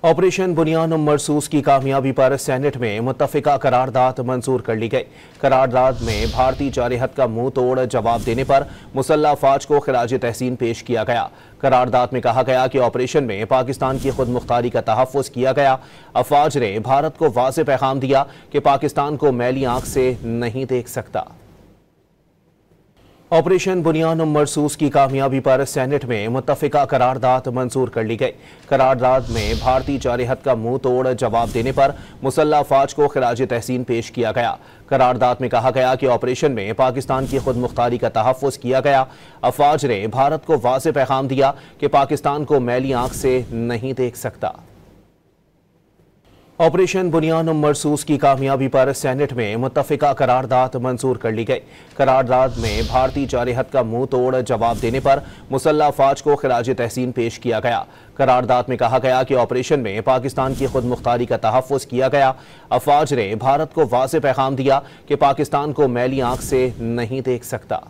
Operation बुनियान मरसूस की कामयाबी पर सेनेट में मुत्तफिका करारदाद मंजूर कर ली गई। करारदाद में भारतीय जारहत का मुंह तोड़ जवाब देने पर मुसल्लह अफवाज को खिराज तहसीन पेश किया गया। करारदाद में कहा गया कि ऑपरेशन में पाकिस्तान की खुद मुख्तारी का तहफ़्फ़ुज़ किया गया। अफवाज ने भारत को वाज़ेह पैगाम दिया कि पाकिस्तान को मैली आंख से नहीं देख सकता। ऑपरेशन बुनियान मरसूस की कामयाबी पर सेनेट में मुत्तफिका करारदाद मंजूर कर ली गई। करारदाद में भारतीय जारहत का मुंह तोड़ जवाब देने पर मुसल्लह अफवाज को खिराज तहसीन पेश किया गया। करारदाद में कहा गया कि ऑपरेशन में पाकिस्तान की खुद मुख्तारी का तहफ़्फ़ुज़ किया गया। अफवाज ने भारत को वाज़ेह पैगाम दिया कि पाकिस्तान को मैली आंख से नहीं देख सकता। ऑपरेशन बुनियान मरसूस की कामयाबी पर सेनेट में मुत्तफिका करारदाद मंजूर कर ली गई। करारदाद में भारतीय जारहत का मुंह तोड़ जवाब देने पर मुसल्लह अफवाज को खिराज तहसीन पेश किया गया। करारदाद में कहा गया कि ऑपरेशन में पाकिस्तान की खुद मुख्तारी का तहफ़्फ़ुज़ किया गया। अफवाज ने भारत को वाज़ेह पैगाम दिया कि पाकिस्तान को मैली आंख से नहीं देख सकता।